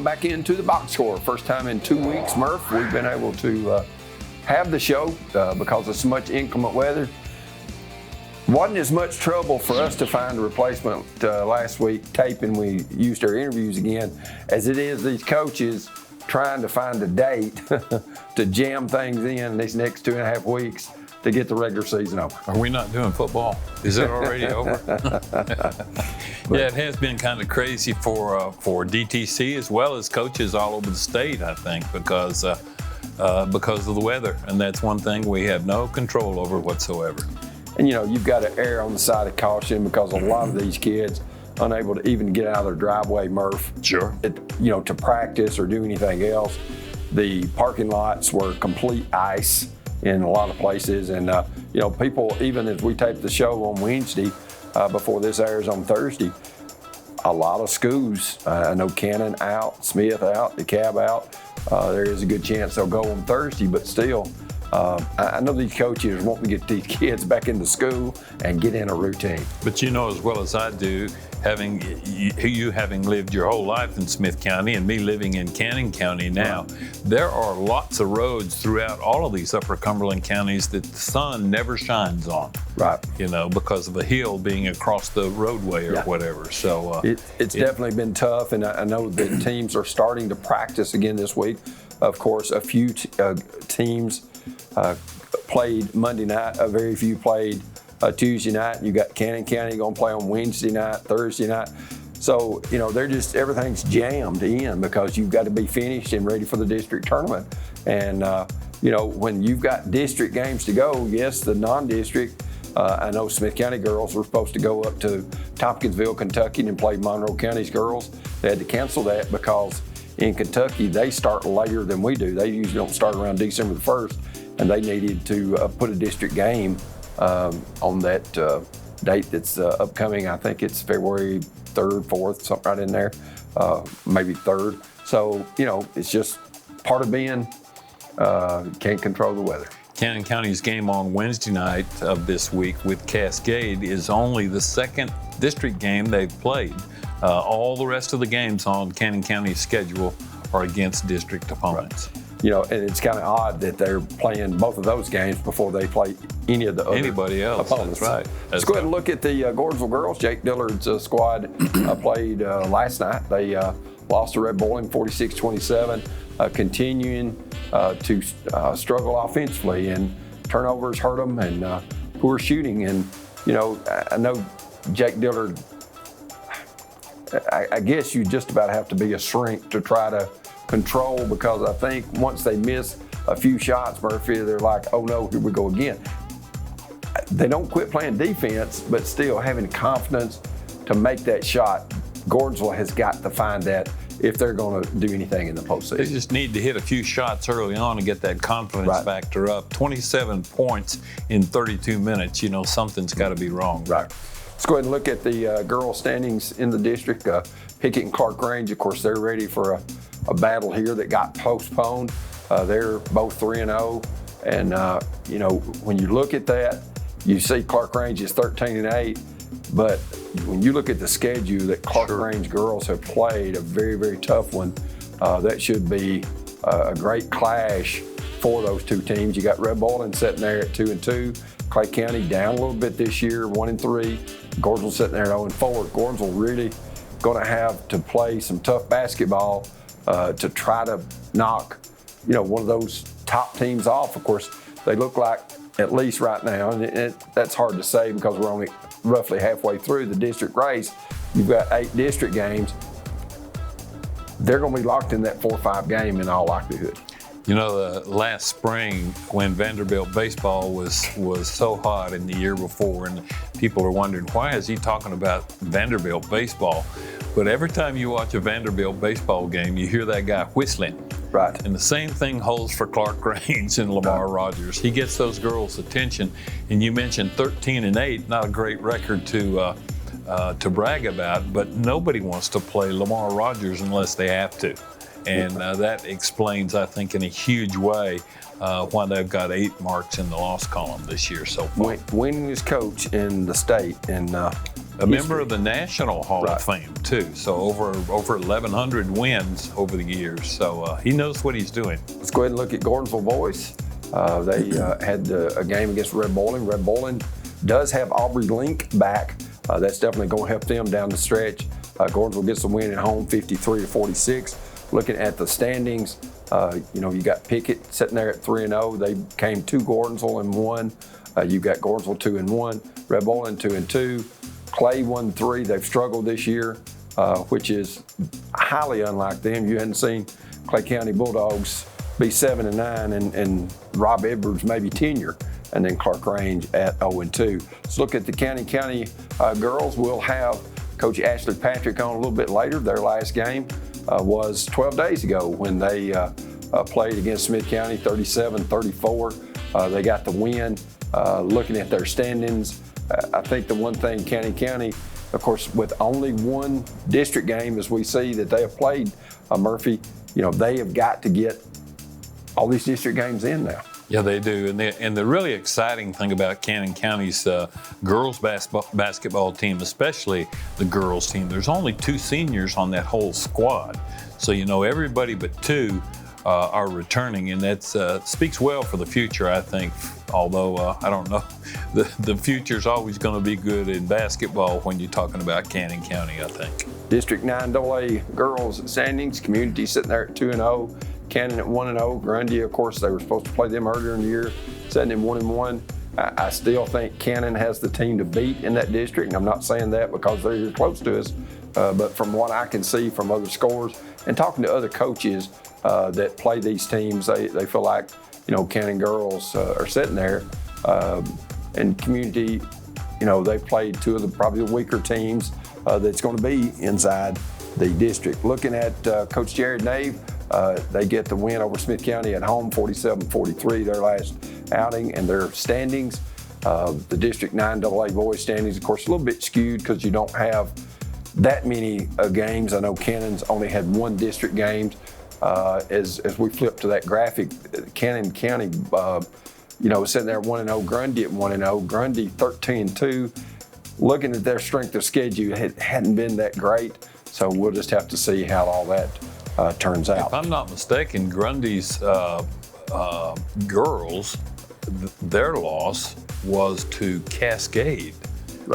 back into the box score. First time in 2 weeks, Murph, we've been able to have the show because of so much inclement weather. Wasn't as much trouble for us to find a replacement last week taping. We used our interviews again as it is these coaches trying to find a date to jam things in these next 2.5 weeks to get the regular season over. Are we not doing football? Is it already over? Yeah, it has been kind of crazy for DTC as well as coaches all over the state, I think, because of the weather. And that's one thing we have no control over whatsoever. And, you've got to err on the side of caution because a lot of these kids unable to even get out of their driveway, Murph. Sure. To practice or do anything else. The parking lots were complete ice in a lot of places. And, people, even as we tape the show on Wednesday, before this airs on Thursday, a lot of schools, I know Cannon out, Smith out, DeKalb out. There is a good chance they'll go on Thursday, but still, I know these coaches want to get these kids back into school and get in a routine. But as well as I do, having lived your whole life in Smith County and me living in Cannon County now, there are lots of roads throughout all of these upper Cumberland counties that the sun never shines on. Right. Because of a hill being across the roadway or whatever. So it's definitely been tough, and I know that teams are starting to practice again this week. Of course, a few teams played Monday night. Very few played Tuesday night. You got Cannon County going to play on Wednesday night, Thursday night. So, they're just, everything's jammed in because you've got to be finished and ready for the district tournament. And, when you've got district games to go, yes, the non-district, I know Smith County girls were supposed to go up to Tompkinsville, Kentucky and play Monroe County's girls. They had to cancel that because in Kentucky, they start later than we do. They usually don't start around December the 1st, and they needed to put a district game on that date that's upcoming. I think it's February 3rd, 4th, something right in there, maybe 3rd. So, it's just part of being, can't control the weather. Cannon County's game on Wednesday night of this week with Cascade is only the second district game they've played. All the rest of the games on Cannon County's schedule are against district opponents. Right. And it's kind of odd that they're playing both of those games before they play any of the other anybody else opponents. That's right. Let's go ahead and look at the Gordonsville girls. Jake Dillard's squad played last night. They lost to Red Bowling 46-27, continuing to struggle offensively, and turnovers hurt them, and poor shooting. And I know Jake Dillard, I guess you just about have to be a shrink to try to control, because I think once they miss a few shots, Murphy, they're like, oh no, here we go again. They don't quit playing defense, but still having confidence to make that shot. Gordonsville has got to find that if they're going to do anything in the postseason. They just need to hit a few shots early on and get that confidence factor up. 27 points in 32 minutes, something's got to be wrong. Right. Let's go ahead and look at the girls' standings in the district. Pickett and Clark Range, of course, they're ready for a battle here that got postponed. They're both 3-0. And, when you look at that, you see Clark Range is 13-8. But when you look at the schedule that Clark Range girls have played, a very, very tough one, that should be a great clash for those two teams. You got Red Bowling sitting there at 2-2. Clay County down a little bit this year, 1-3. Gordonsville sitting there at 0-4. Gordonsville really going to have to play some tough basketball to try to knock, one of those top teams off. Of course, they look like, at least right now, and that's hard to say because we're only roughly halfway through the district race. You've got 8 district games. They're going to be locked in that 4-5 game in all likelihood. Last spring when Vanderbilt baseball was so hot in the year before, and people are wondering, why is he talking about Vanderbilt baseball? But every time you watch a Vanderbilt baseball game, you hear that guy whistling. Right. And the same thing holds for Clark Range and Lamar Rogers. He gets those girls' attention. And you mentioned 13-8, not a great record to brag about, but nobody wants to play Lamar Rogers unless they have to. And that explains, I think, in a huge way why they've got 8 marks in the loss column this year so far. Winningest coach in the state, and A member of the National Hall of Fame, too. So over 1,100 wins over the years. So he knows what he's doing. Let's go ahead and look at Gordonsville boys. They had a game against Red Boiling. Red Boiling does have Aubrey Link back. That's definitely going to help them down the stretch. Gordonsville gets the win at home, 53-46. Looking at the standings, you got Pickett sitting there at 3-0. They came to Gordonsville and won. You got Gordonsville 2-1, Red Boiling 2-2. Clay 1-3. They've struggled this year, which is highly unlike them. You hadn't seen Clay County Bulldogs be 7-9 and Rob Edwards maybe tenure, and then Clark Range at 0-2. Let's look at the County girls. We'll have Coach Ashley Patrick on a little bit later. Their last game was 12 days ago when they played against Smith County 37-34. They got the win. Looking at their standings, I think the one thing County, of course, with only one district game, as we see that they have played, Murphy, they have got to get all these district games in now. Yeah, they do. And the really exciting thing about Cannon County's girls basketball team, especially the girls team, there's only 2 seniors on that whole squad. So, everybody but 2 are returning, and that speaks well for the future, I think. Although I don't know, the future's always going to be good in basketball when you're talking about Cannon County, I think. District 9 AA girls standings, Community sitting there at 2-0, Cannon at 1-0. Grundy, of course, they were supposed to play them earlier in the year, sitting at 1-1. I still think Cannon has the team to beat in that district, and I'm not saying that because they're here close to us, but from what I can see from other scores and talking to other coaches that play these teams, they feel like Cannon girls are sitting there, and Community, they played 2 of the probably the weaker teams that's going to be inside the district. Looking at Coach Jared Nave, they get the win over Smith County at home, 47-43, their last outing, and their standings. The District 9 AA boys standings, of course, a little bit skewed because you don't have that many games. I know Cannon's only had 1 district game. As we flip to that graphic, Cannon County, sitting there 1-0, Grundy at 1-0, Grundy 13-2. Looking at their strength of schedule, it hadn't been that great, so we'll just have to see how all that turns out. If I'm not mistaken, Grundy's girls, their loss was to Cascade,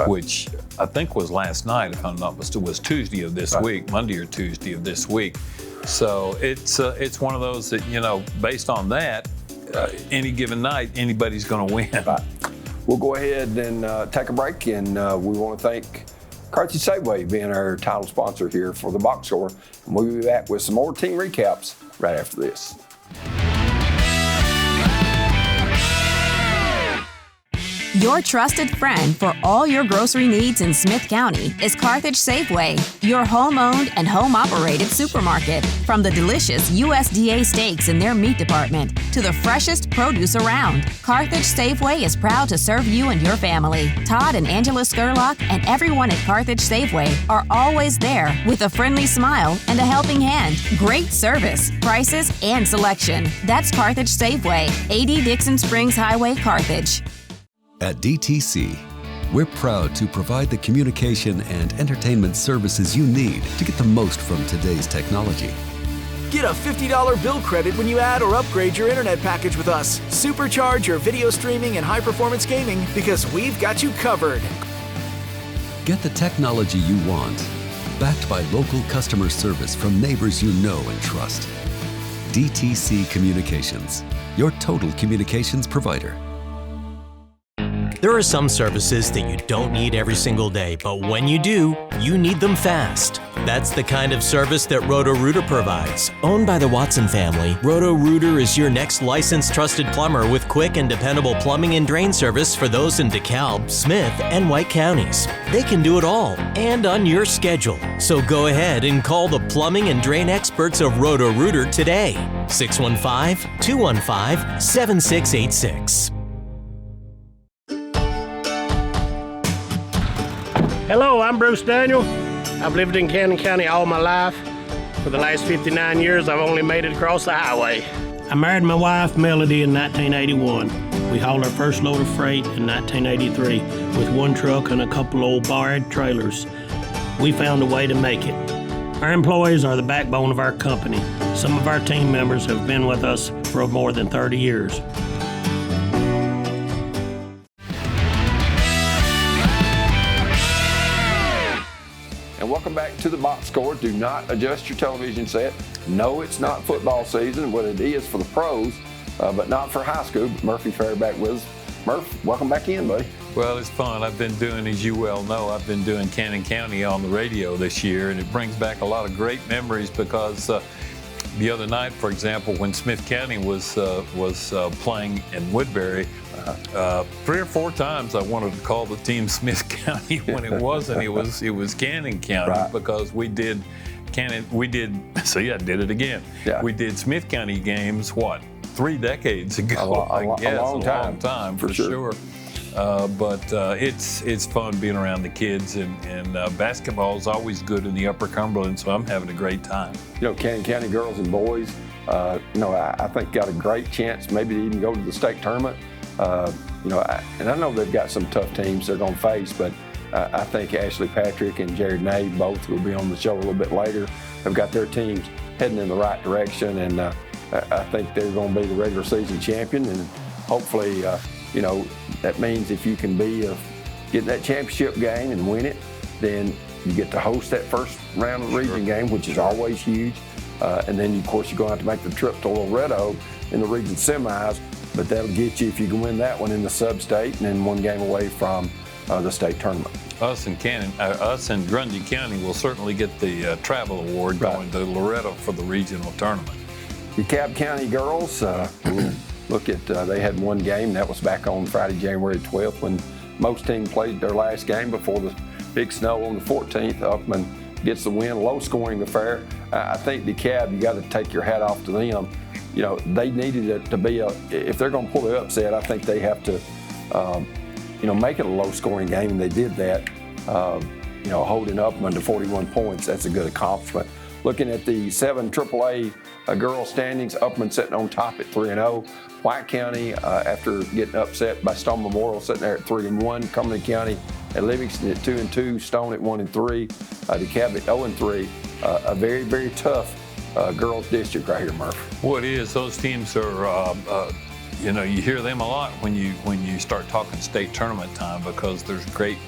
which I think was last night, if I'm not mistaken, was Tuesday of this week, Monday or Tuesday of this week. So it's one of those that, based on that, any given night, anybody's going to win. Right. We'll go ahead and take a break, and we want to thank Carthage Safeway being our title sponsor here for the box score. And we'll be back with some more team recaps right after this. Your trusted friend for all your grocery needs in Smith County is Carthage Safeway, your home-owned and home-operated supermarket. From the delicious USDA steaks in their meat department to the freshest produce around, Carthage Safeway is proud to serve you and your family. Todd and Angela Skurlock and everyone at Carthage Safeway are always there with a friendly smile and a helping hand. Great service, prices, and selection. That's Carthage Safeway, 80 Dixon Springs Highway, Carthage. At DTC, we're proud to provide the communication and entertainment services you need to get the most from today's technology. Get a $50 bill credit when you add or upgrade your internet package with us. Supercharge your video streaming and high-performance gaming because we've got you covered. Get the technology you want, backed by local customer service from neighbors you know and trust. DTC Communications, your total communications provider. There are some services that you don't need every single day, but when you do, you need them fast. That's the kind of service that Roto-Rooter provides. Owned by the Watson family, Roto-Rooter is your next licensed trusted plumber with quick and dependable plumbing and drain service for those in DeKalb, Smith, and White counties. They can do it all and on your schedule. So go ahead and call the plumbing and drain experts of Roto-Rooter today. 615-215-7686. Hello, I'm Bruce Daniel. I've lived in Cannon County all my life. For the last 59 years, I've only made it across the highway. I married my wife, Melody, in 1981. We hauled our first load of freight in 1983 with one truck and a couple old barred trailers. We found a way to make it. Our employees are the backbone of our company. Some of our team members have been with us for more than 30 years. And welcome back to the Box Score. Do not adjust your television set. No, it's not football season. Well, it is for the pros, but not for high school. Murphy Fair back with us. Murph, welcome back in, buddy. Well, it's fun. I've been doing, as you well know, I've been doing Cannon County on the radio this year, and it brings back a lot of great memories because the other night, for example, when Smith County was playing in Woodbury, 3 or 4 times I wanted to call the team Smith County when it wasn't. It was Cannon County, right, because we did see, I did it again. Yeah. We did Smith County games, 3 decades ago? A long time, for sure. But it's fun being around the kids, and basketball is always good in the Upper Cumberland, so I'm having a great time. Cannon County girls and boys, I think got a great chance maybe to even go to the state tournament. And I know they've got some tough teams they're going to face, but I think Ashley Patrick and Jared Nave both will be on the show a little bit later. They've got their teams heading in the right direction, and I think they're going to be the regular season champion, and hopefully, that means if you can get that championship game and win it, then you get to host that first round of the region game, which is always huge. And then, of course, you're going to have to make the trip to Loretto in the region semis, but that'll get you, if you can win that one, in the sub-state and then 1 game away from the state tournament. Us and Grundy County will certainly get the travel award going to Loretto for the regional tournament. DeKalb County girls, look at, they had 1 game. That was back on Friday, January 12th, when most teams played their last game before the big snow on the 14th. Upman gets the win, low-scoring affair. I think DeKalb, you got to take your hat off to them. They needed it to be if they're going to pull the upset, I think they have to, make it a low-scoring game, and they did that. Holding Upman to 41 points, that's a good accomplishment. Looking at the 7 AAA girls standings, Upman sitting on top at 3-0. White County, after getting upset by Stone Memorial, sitting there at 3-1. Cumberland County at Livingston at 2-2. Stone at 1-3. DeKalb at 0-3. A very, very tough girls district right here, Murph. Well, it is. Those teams are, you hear them a lot when you start talking state tournament time, because there's great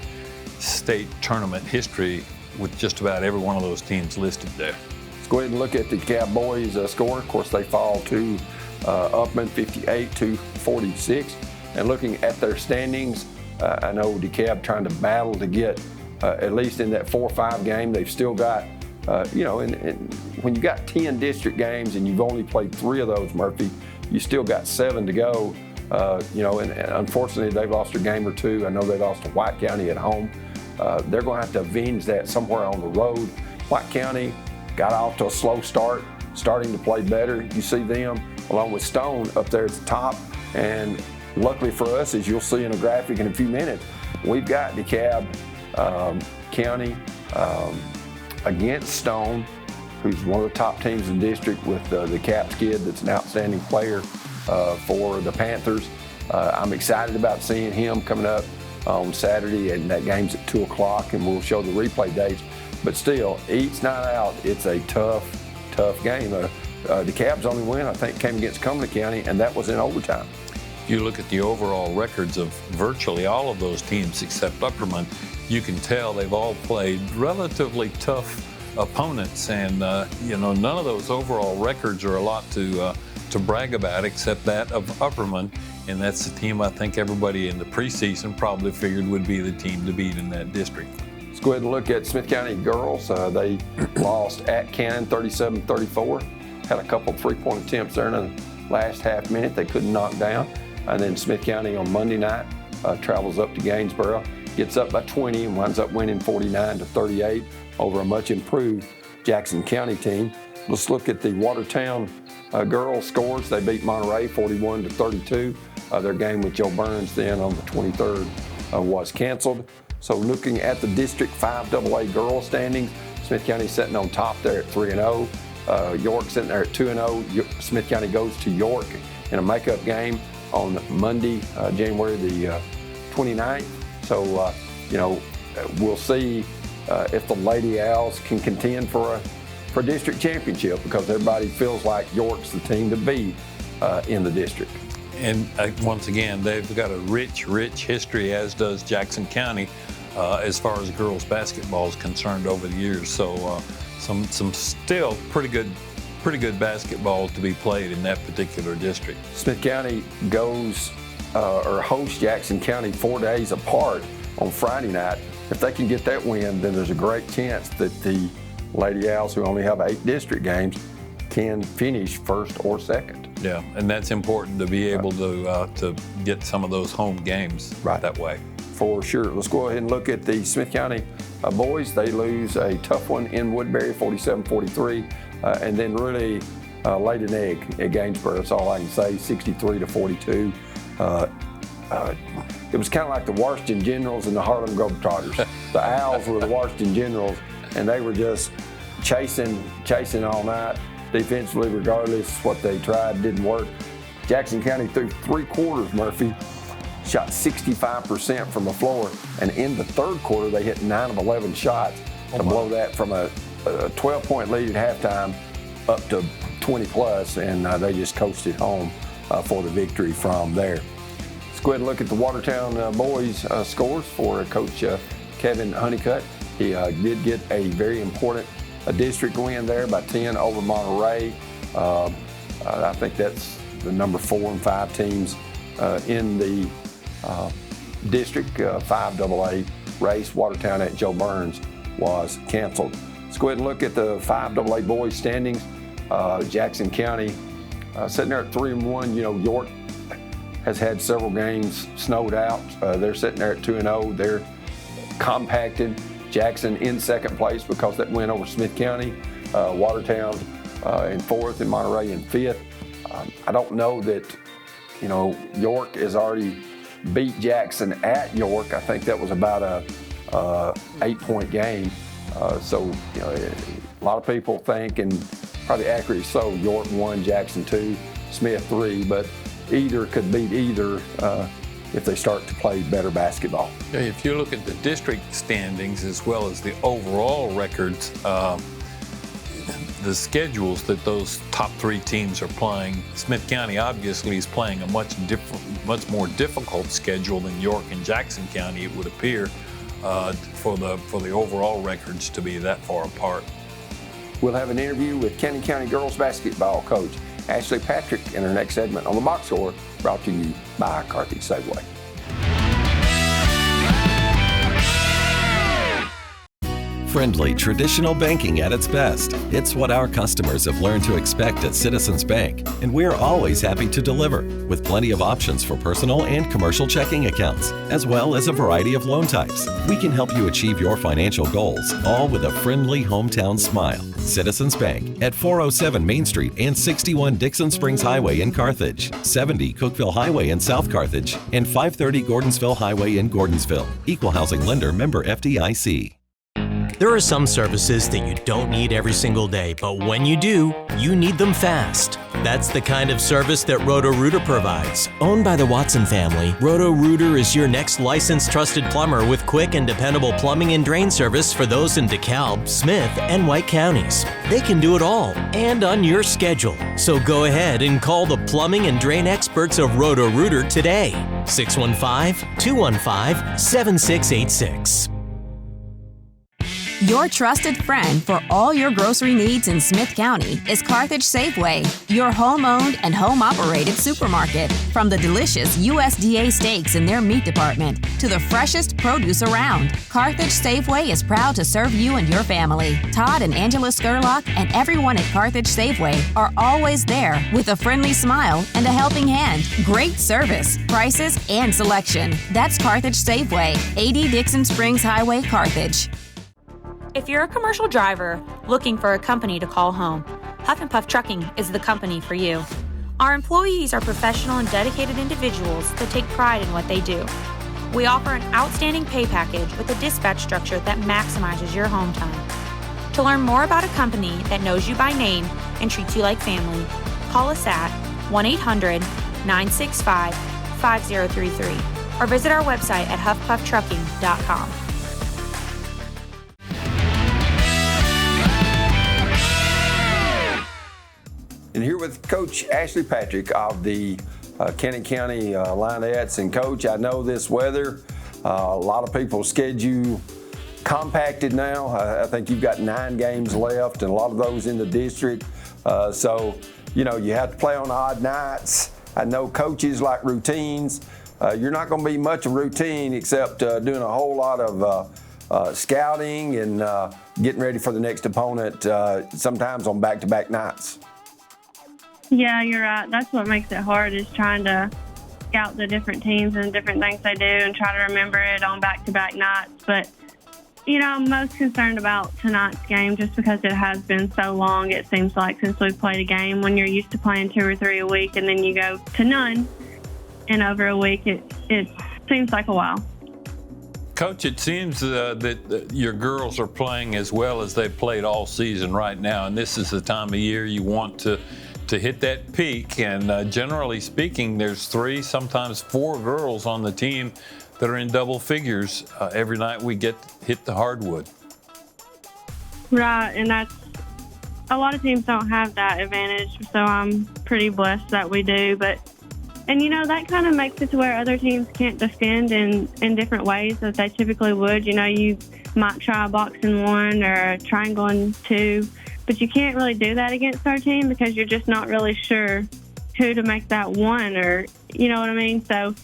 state tournament history with just about every one of those teams listed there. Let's go ahead and look at the DeKalb boys score. Of course, they fall to Upman 58-46. And looking at their standings, I know DeKalb trying to battle to get at least in that 4-5 game. They've still got, and when you got 10 district games and you've only played 3 of those, Murphy, you still got 7 to go. And unfortunately, they've lost a game or 2. I know they lost to White County at home. They're going to have to avenge that somewhere on the road. White County got off to a slow start, starting to play better. You see them, along with Stone, up there at the top. And luckily for us, as you'll see in a graphic in a few minutes, we've got DeKalb County against Stone, who's one of the top teams in the district, with the Caps kid that's an outstanding player for the Panthers. I'm excited about seeing him coming up on Saturday, and that game's at 2 o'clock, and we'll show the replay dates. But still, each night out, it's a tough game. DeKalb's only win, I think, came against Cumberland County, and that was in overtime. If you look at the overall records of virtually all of those teams except Upperman, you can tell they've all played relatively tough opponents, and none of those overall records are a lot to brag about, except that of Upperman. And that's the team I think everybody in the preseason probably figured would be the team to beat in that district. Let's go ahead and look at Smith County girls. They lost at Cannon 37-34. Had a couple 3-point attempts there in the last half minute they couldn't knock down. And then Smith County on Monday night travels up to Gainsboro, gets up by 20 and winds up winning 49-38 over a much improved Jackson County team. Let's look at the Watertown girls scores. They beat Monterey 41-32. Their game with Joe Burns then on the 23rd was canceled. So looking at the District 5 AA girls standings, Smith County sitting on top there at 3-0. York sitting there at 2-0. Smith County goes to York in a makeup game on Monday, January the 29th. So, we'll see if the Lady Owls can contend for a district championship, because everybody feels like York's the team to beat in the district. And once again, they've got a rich history, as does Jackson County, as far as girls basketball is concerned over the years. So some still pretty good basketball to be played in that particular district. Smith County goes or hosts Jackson County 4 days apart on Friday night. If they can get that win, then there's a great chance that the Lady Owls, who only have 8 district games, can finish first or second. Yeah, and that's important to be able to get some of those home games that way. For sure. Let's go ahead and look at the Smith County boys. They lose a tough one in Woodbury, 47-43, and then really laid an egg at Gainsborough. That's all I can say, 63-42. It was kind of like the Washington Generals and the Harlem Globetrotters. The Owls were the Washington Generals, and they were just chasing all night. Defensively, regardless, what they tried didn't work. Jackson County through 3 quarters, Murphy, shot 65% from the floor, and in the third quarter they hit 9 of 11 shots to blow that from a 12-point lead at halftime up to 20 plus, and they just coasted home for the victory from there. Let's go ahead and look at the Watertown boys scores for Coach Kevin Honeycutt. He did get a very important district win there by 10 over Monterey. I think that's the number 4 and 5 teams in the district 5AA race. Watertown at Joe Burns was canceled. Let's go ahead and look at the 5AA boys standings. Jackson County sitting there at 3-1. York has had several games snowed out. They're sitting there at 2-0. They're compacted. Jackson in second place because that win over Smith County. Watertown in 4th and Monterey in 5th. I don't know that, York has already beat Jackson at York. I think that was about a 8-point game. So, a lot of people think, and probably accurately so, York 1, Jackson 2, Smith 3, but either could beat either if they start to play better basketball. If you look at the district standings as well as the overall records, the schedules that those top 3 teams are playing, Smith County obviously is playing a much more difficult schedule than York and Jackson County, it would appear, for the overall records to be that far apart. We'll have an interview with Canyon County girls basketball coach Ashley Patrick in our next segment on the Box Score, brought to you by Carthage Safeway. Friendly, traditional banking at its best. It's what our customers have learned to expect at Citizens Bank, and we're always happy to deliver, with plenty of options for personal and commercial checking accounts, as well as a variety of loan types. We can help you achieve your financial goals, all with a friendly hometown smile. Citizens Bank at 407 Main Street and 61 Dixon Springs Highway in Carthage, 70 Cookeville Highway in South Carthage, and 530 Gordonsville Highway in Gordonsville. Equal housing lender, member FDIC. There are some services that you don't need every single day, but when you do, you need them fast. That's the kind of service that Roto-Rooter provides. Owned by the Watson family, Roto-Rooter is your next licensed trusted plumber with quick and dependable plumbing and drain service for those in DeKalb, Smith, and White counties. They can do it all and on your schedule. So go ahead and call the plumbing and drain experts of Roto-Rooter today. 615-215-7686. Your trusted friend for all your grocery needs in Smith County is Carthage Safeway, your home-owned and home-operated supermarket. From the delicious USDA steaks in their meat department to the freshest produce around, Carthage Safeway is proud to serve you and your family. Todd and Angela Skurlock and everyone at Carthage Safeway are always there with a friendly smile and a helping hand. Great service, prices, and selection. That's Carthage Safeway, 80 Dixon Springs Highway, Carthage. If you're a commercial driver looking for a company to call home, Huff and Puff Trucking is the company for you. Our employees are professional and dedicated individuals that take pride in what they do. We offer an outstanding pay package with a dispatch structure that maximizes your home time. To learn more about a company that knows you by name and treats you like family, call us at 1-800-965-5033 or visit our website at huffpufftrucking.com. And here with Coach Ashley Patrick of the Cannon County Lionettes. And Coach, I know this weather, a lot of people's schedule compacted now. I think you've got 9 games left, and a lot of those in the district. So, you know, you have to play on odd nights. I know coaches like routines. You're not going to be much of routine except doing a whole lot of scouting and getting ready for the next opponent, sometimes on back-to-back nights. Yeah, you're right. That's what makes it hard, is trying to scout the different teams and different things they do and try to remember it on back-to-back nights. But, you know, I'm most concerned about tonight's game just because it has been so long, it seems like, since we've played a game. When you're used to playing 2 or 3 a week and then you go to none in over a week, it seems like a while. Coach, it seems that your girls are playing as well as they've played all season right now, and this is the time of year you want to hit that peak. And generally speaking, there's 3, sometimes 4 girls on the team that are in double figures every night we hit the hardwood. Right, and that's a lot of teams don't have that advantage, so I'm pretty blessed that we do. And you know, that kind of makes it to where other teams can't defend in different ways that they typically would. You know, you might try a box in 1 or a triangle in 2, but you can't really do that against our team because you're just not really sure who to make that 1, or, you know what I mean? So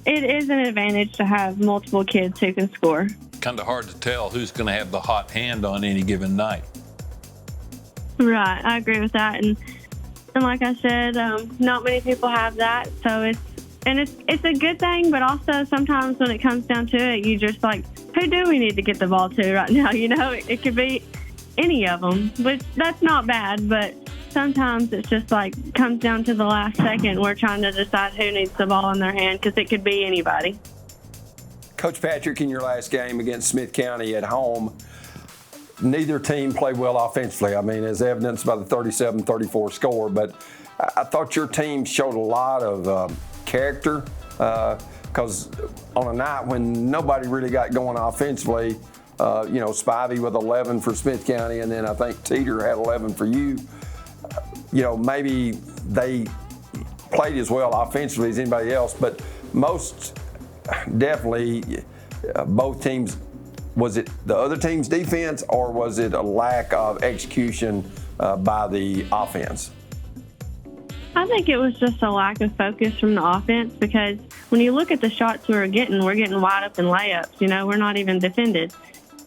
it is an advantage to have multiple kids who can score. Kind of hard to tell who's going to have the hot hand on any given night. Right, I agree with that. And like I said, not many people have that. So it's a good thing, but also sometimes when it comes down to it, you just like, who do we need to get the ball to right now? You know, it could be any of them, which that's not bad, but sometimes it's just like comes down to the last second. We're trying to decide who needs the ball in their hand because it could be anybody. Coach Patrick, in your last game against Smith County at home, neither team played well offensively. I mean, as evidenced by the 37-34 score, but I thought your team showed a lot of character because on a night when nobody really got going offensively, you know, Spivey with 11 for Smith County, and then I think Teeter had 11 for you. You know, maybe they played as well offensively as anybody else, but most definitely both teams, was it the other team's defense or was it a lack of execution by the offense? I think it was just a lack of focus from the offense because when you look at the shots we're getting wide open layups. You know, we're not even defended.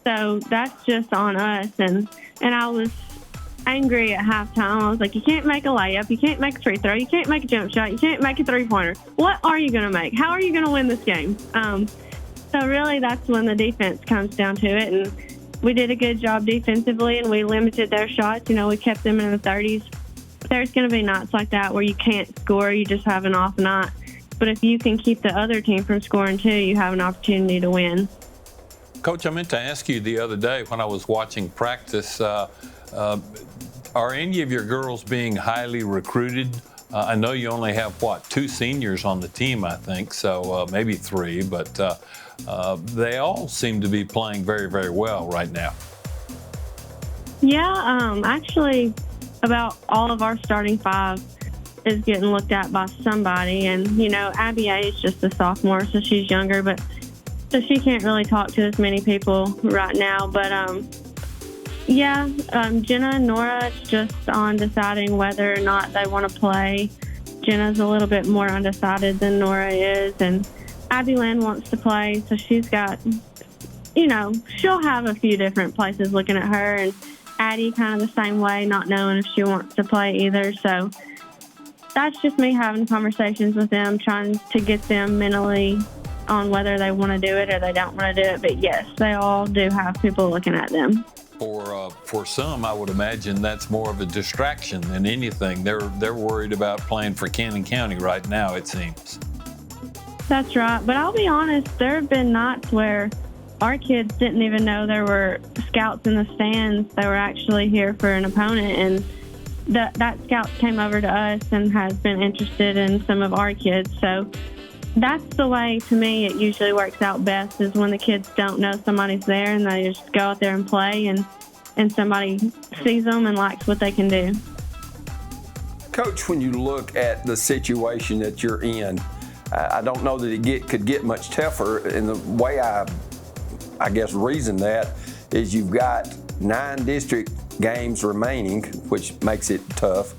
So that's just on us. And I was angry at halftime. I was like, you can't make a layup. You can't make a free throw. You can't make a jump shot. You can't make a three-pointer. What are you going to make? How are you going to win this game? So really that's when the defense comes down to it. And we did a good job defensively, and we limited their shots. You know, we kept them in the 30s. There's going to be nights like that where you can't score. You just have an off night. But if you can keep the other team from scoring too, you have an opportunity to win. Coach, I meant to ask you the other day when I was watching practice, are any of your girls being highly recruited? I know you only have, 2 seniors on the team, I think, so maybe 3, but they all seem to be playing very, very well right now. Yeah, actually, about all of our starting 5 is getting looked at by somebody. And, you know, Abby A is just a sophomore, so she's younger, but so she can't really talk to as many people right now. But, Jenna and Nora, it's just on deciding whether or not they want to play. Jenna's a little bit more undecided than Nora is, and Abby Lynn wants to play, so she's got, you know, she'll have a few different places looking at her, and Addie kind of the same way, not knowing if she wants to play either. So that's just me having conversations with them, trying to get them mentally on whether they want to do it or they don't want to do it. But yes, they all do have people looking at them. For some, I would imagine that's more of a distraction than anything. They're worried about playing for Cannon County right now, it seems. That's right. But I'll be honest, there have been nights where our kids didn't even know there were scouts in the stands. They were actually here for an opponent, and that scout came over to us and has been interested in some of our kids. So that's the way, to me, it usually works out best, is when the kids don't know somebody's there and they just go out there and play, and somebody sees them and likes what they can do. Coach, when you look at the situation that you're in, I don't know that it could get much tougher. And the way I guess reason that is you've got 9 district games remaining, which makes it tough.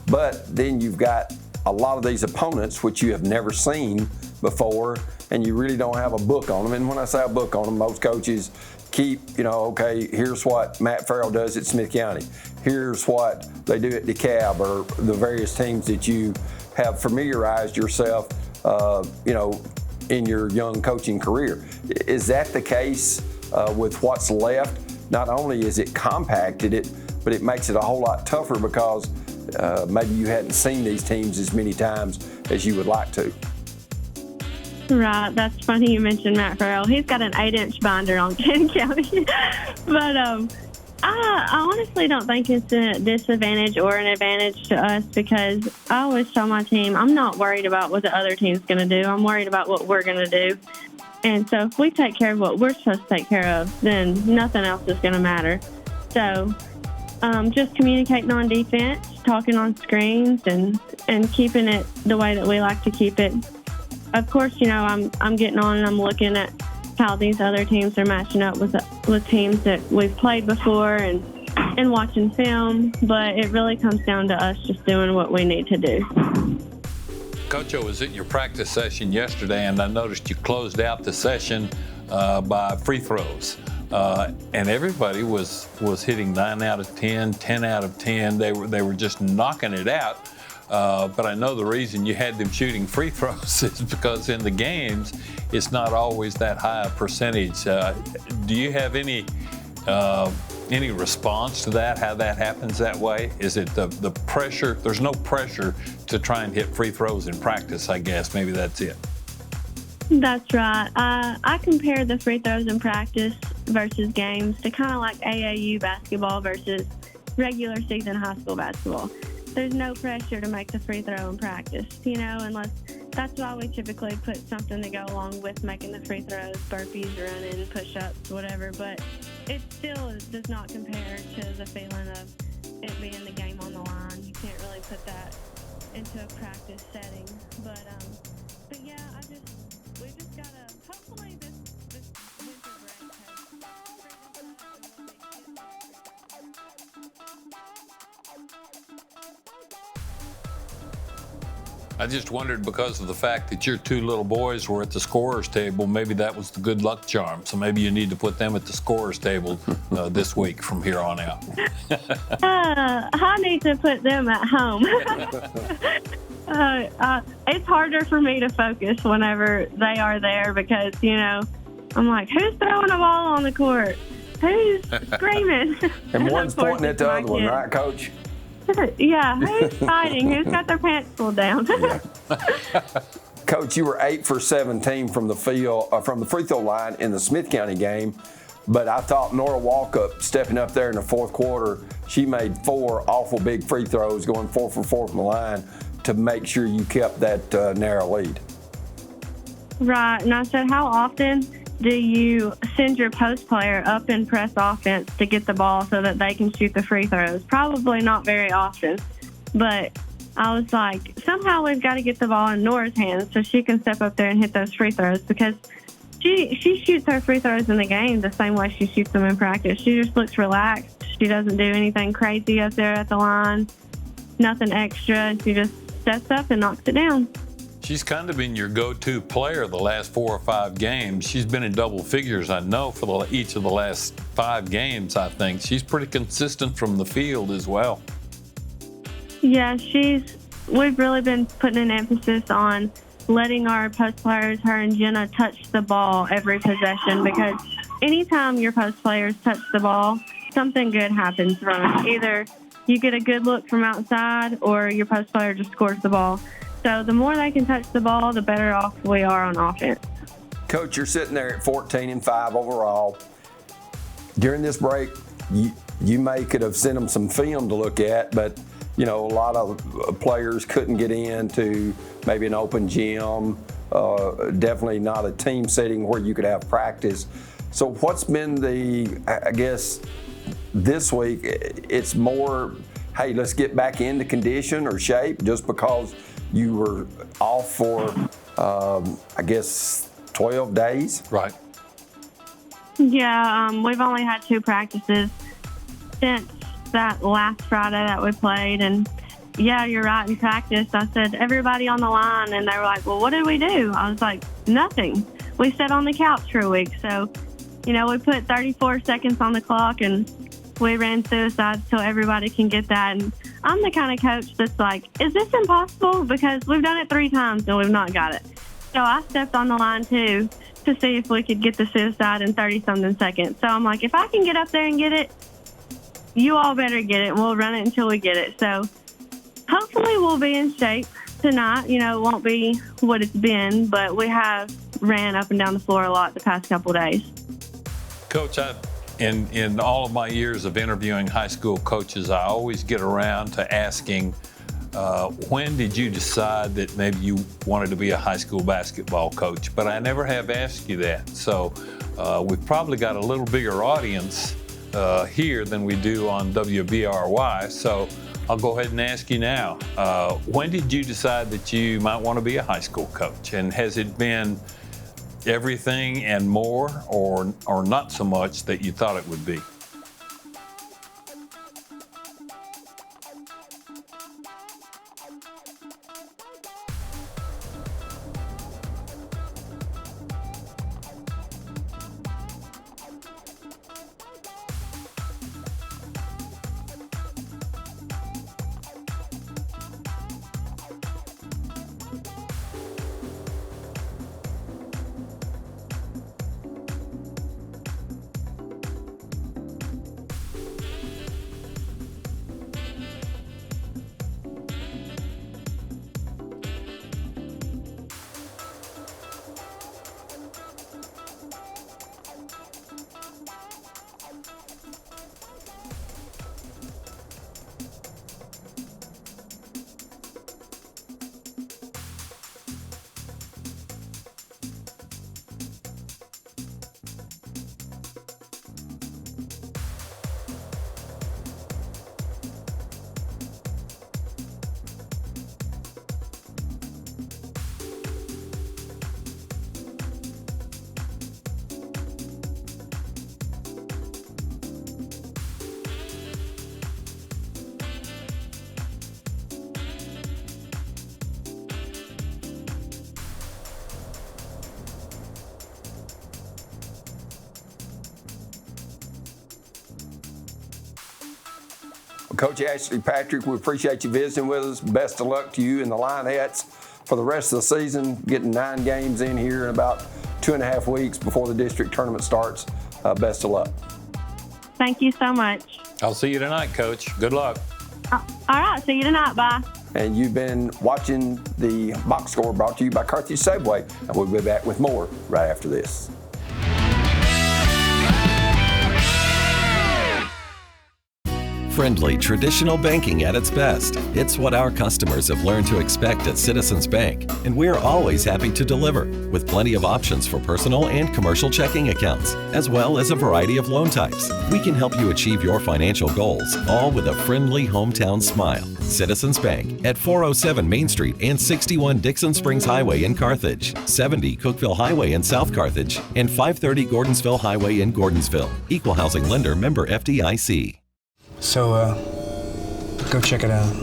But then you've got a lot of these opponents which you have never seen before, and you really don't have a book on them. And when I say a book on them, most coaches keep, okay, here's what Matt Farrell does at Smith County. Here's what they do at DeKalb, or the various teams that you have familiarized yourself, in your young coaching career. Is that the case with what's left? Not only is it compacted it, but it makes it a whole lot tougher because maybe you hadn't seen these teams as many times as you would like to. Right, that's funny you mentioned Matt Farrell. He's got an 8-inch binder on Ken County. But I honestly don't think it's a disadvantage or an advantage to us, because I always tell my team, I'm not worried about what the other team's going to do. I'm worried about what we're going to do. And so if we take care of what we're supposed to take care of, then nothing else is going to matter. So just communicating on defense, talking on screens, and keeping it the way that we like to keep it. Of course, I'm getting on and I'm looking at how these other teams are matching up with teams that we've played before and watching film, but it really comes down to us just doing what we need to do. Coach, I was at your practice session yesterday, and I noticed you closed out the session by free throws. And everybody was hitting 9 out of 10, 10 out of 10. They were just knocking it out. But I know the reason you had them shooting free throws is because in the games, it's not always that high a percentage. Do you have any response to that, how that happens that way? Is it the pressure? There's no pressure to try and hit free throws in practice, I guess. Maybe that's it. That's right. I compare the free throws in practice versus games to kind of like AAU basketball versus regular season high school basketball. There's no pressure to make the free throw in practice, unless that's why we typically put something to go along with making the free throws, burpees, running, push-ups, whatever. But it still does not compare to the feeling of it being the game on the line. You can't really put that into a practice setting. But yeah, we just gotta, hopefully this winter break I just wondered, because of the fact that your 2 little boys were at the scorer's table, maybe that was the good luck charm. So maybe you need to put them at the scorer's table this week from here on out. I need to put them at home. It's harder for me to focus whenever they are there because, I'm like, who's throwing a ball on the court? Who's screaming? And one's pointing at the other one, right, Coach? Yeah, who's fighting? Who's got their pants pulled down? Coach, you were 8 for 17 from the free throw line in the Smith County game, but I thought Nora Walkup stepping up there in the fourth quarter, she made 4 awful big free throws, going 4 for 4 from the line to make sure you kept that narrow lead. Right, and I said, how often do you send your post player up and press offense to get the ball so that they can shoot the free throws? Probably not very often, but I was like, somehow we've got to get the ball in Nora's hands so she can step up there and hit those free throws, because she shoots her free throws in the game the same way she shoots them in practice. She just looks relaxed. She doesn't do anything crazy up there at the line, nothing extra. She just steps up and knocks it down. She's kind of been your go-to player the last 4 or 5 games. She's been in double figures, I know, for each of the last 5 games, I think. She's pretty consistent from the field as well. Yeah, we've really been putting an emphasis on letting our post players, her and Jenna, touch the ball every possession, because anytime your post players touch the ball, something good happens from it. Either you get a good look from outside or your post player just scores the ball. So the more they can touch the ball, the better off we are on offense. Coach, you're sitting there at 14-5 overall. during this break, you could have sent them some film to look at, but a lot of players couldn't get into maybe an open gym, definitely not a team setting where you could have practice. So what's been this week, it's more, hey, let's get back into condition or shape just because you were off for, 12 days? Right. Yeah, we've only had 2 practices since that last Friday that we played. And yeah, you're right. In practice, I said, everybody on the line, and they were like, well, what did we do? I was like, nothing. We sat on the couch for a week. So, we put 34 seconds on the clock and we ran suicides till everybody can get that. And I'm the kind of coach that's like, is this impossible? Because we've done it 3 times and we've not got it. So I stepped on the line too to see if we could get the suicide in 30-something seconds. So I'm like, if I can get up there and get it, you all better get it, and we'll run it until we get it. So hopefully we'll be in shape tonight. It won't be what it's been, but we have ran up and down the floor a lot the past couple days. Coach, in all of my years of interviewing high school coaches, I always get around to asking, when did you decide that maybe you wanted to be a high school basketball coach? But I never have asked you that. So we've probably got a little bigger audience here than we do on WBRY. So I'll go ahead and ask you now, when did you decide that you might want to be a high school coach? And has it been everything and more, or not so much that you thought it would be? Coach Ashley Patrick, we appreciate you visiting with us. Best of luck to you and the Lionettes for the rest of the season, getting 9 games in here in about 2.5 weeks before the district tournament starts. Best of luck. Thank you so much. I'll see you tonight, Coach. Good luck. All right, see you tonight. Bye. And you've been watching the Box Score brought to you by Carthage Safeway, and we'll be back with more right after this. Friendly, traditional banking at its best. It's what our customers have learned to expect at Citizens Bank, and we're always happy to deliver, with plenty of options for personal and commercial checking accounts, as well as a variety of loan types. We can help you achieve your financial goals, all with a friendly hometown smile. Citizens Bank at 407 Main Street and 61 Dixon Springs Highway in Carthage, 70 Cookeville Highway in South Carthage, and 530 Gordonsville Highway in Gordonsville. Equal housing lender, member FDIC. So, go check it out.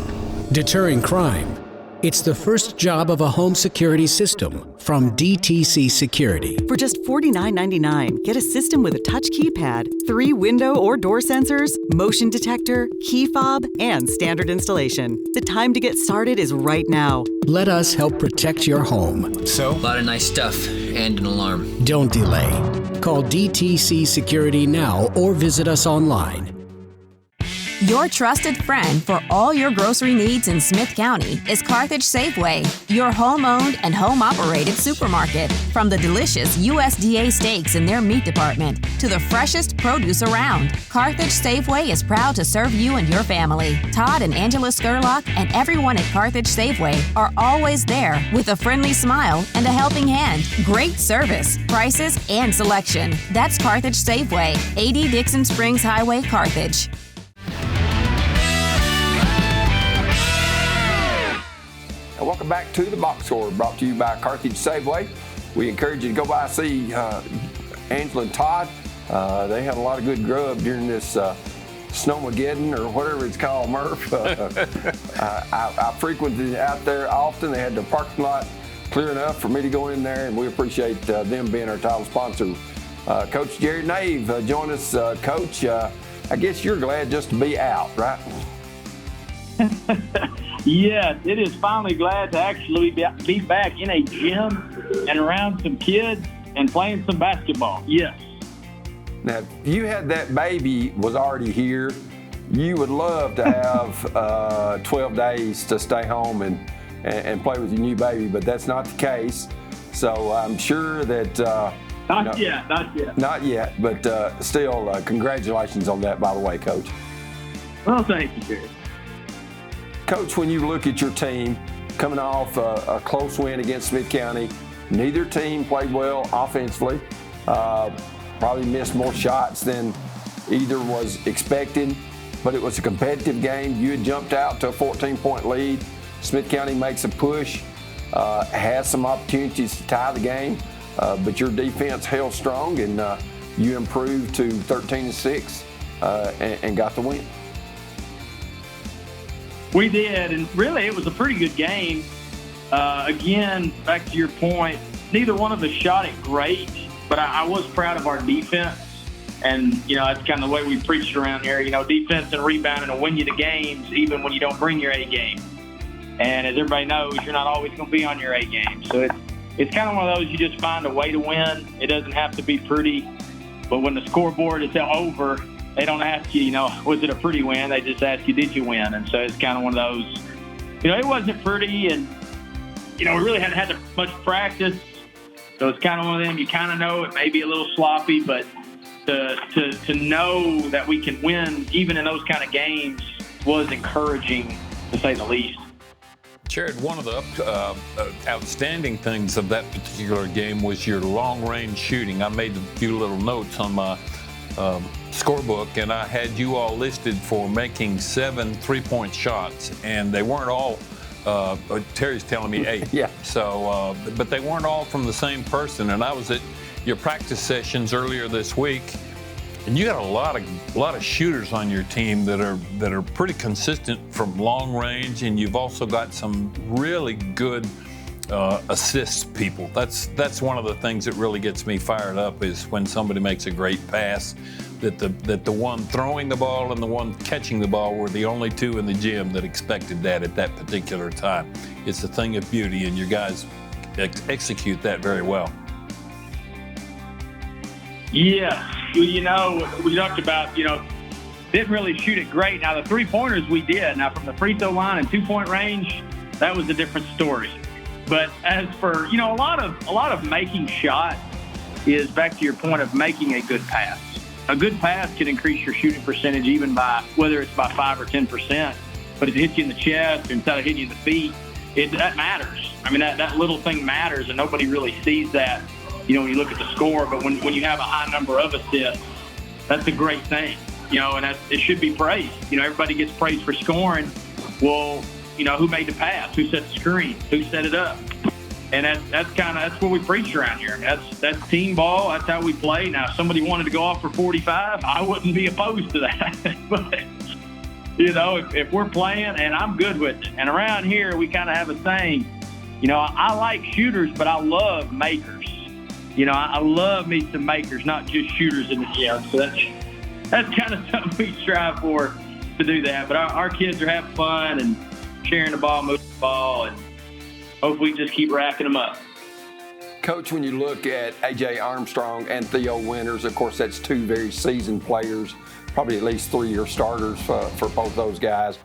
Deterring crime. It's the first job of a home security system from DTC Security. For just $49.99, get a system with a touch keypad, 3 window or door sensors, motion detector, key fob, and standard installation. The time to get started is right now. Let us help protect your home. So? A lot of nice stuff and an alarm. Don't delay. Call DTC Security now or visit us online. Your trusted friend for all your grocery needs in Smith County is Carthage Safeway, your home-owned and home-operated supermarket. From the delicious USDA steaks in their meat department to the freshest produce around, Carthage Safeway is proud to serve you and your family. Todd and Angela Skurlock and everyone at Carthage Safeway are always there with a friendly smile and a helping hand. Great service, prices, and selection. That's Carthage Safeway, 80 Dixon Springs Highway, Carthage. And welcome back to the Box Score, brought to you by Carthage Safeway. We encourage you to go by and see Angela and Todd. They had a lot of good grub during this Snowmageddon or whatever it's called, Murph. I frequented out there often. They had the parking lot clear enough for me to go in there, and we appreciate them being our title sponsor. Coach Jared Nave, join us, Coach. I guess you're glad just to be out, right? Yes, it is finally glad to actually be back in a gym and around some kids and playing some basketball. Yes. Now, if you had that baby was already here, you would love to have 12 days to stay home and play with your new baby, but that's not the case. So I'm sure that... Not yet. Not yet, but still, congratulations on that, by the way, Coach. Well, thank you, Jared. Coach, when you look at your team coming off a close win against Smith County, neither team played well offensively. Probably missed more shots than either was expected, but it was a competitive game. You had jumped out to a 14-point lead. Smith County makes a push, has some opportunities to tie the game, but your defense held strong, and you improved to 13-6 and got the win. We did, and really it was a pretty good game. Again, back to your point, neither one of us shot it great, but I was proud of our defense. And, that's kind of the way we preached around here. Defense and rebounding will win you the games even when you don't bring your A game. And as everybody knows, you're not always going to be on your A game. So it's kind of one of those you just find a way to win. It doesn't have to be pretty. But when the scoreboard is over, they don't ask you, was it a pretty win? They just ask you, did you win? And so it's kind of one of those, it wasn't pretty, and, we really hadn't had much practice. So it's kind of one of them, you kind of know it may be a little sloppy, but to know that we can win even in those kind of games was encouraging, to say the least. Jared, one of the outstanding things of that particular game was your long-range shooting. I made a few little notes on my scorebook, and I had you all listed for making 7 3-point shots, and they weren't all, Terry's telling me 8. Yeah. So, but they weren't all from the same person, and I was at your practice sessions earlier this week, and you got a lot of shooters on your team that are pretty consistent from long range, and you've also got some really good assist people. That's one of the things that really gets me fired up, is when somebody makes a great pass, that the one throwing the ball and the one catching the ball were the only two in the gym that expected that at that particular time. It's a thing of beauty, and your guys execute that very well. Yeah, we talked about, didn't really shoot it great. Now, the three-pointers we did. Now, from the free throw line and two-point range, that was a different story. But as for, a lot of making shots is back to your point of making a good pass. A good pass can increase your shooting percentage even by, whether it's by 5 or 10%. But if it hits you in the chest instead of hitting you in the feet, that matters. I mean, that little thing matters, and nobody really sees that, when you look at the score. But when you have a high number of assists, that's a great thing, and it should be praised. Everybody gets praised for scoring. Well, who made the pass? Who set the screen? Who set it up? And that's what we preach around here. That's team ball. That's how we play. Now, if somebody wanted to go off for 45, I wouldn't be opposed to that. But, if we're playing, and I'm good with it. And around here, we kind of have a saying, I like shooters, but I love makers. I love me some makers, not just shooters in the gym. So that's kind of something we strive for, to do that. But our kids are having fun and sharing the ball, moving the ball, and hopefully just keep racking them up. Coach, when you look at A.J. Armstrong and Theo Winters, of course, that's two very seasoned players, probably at least 3-year starters for both those guys.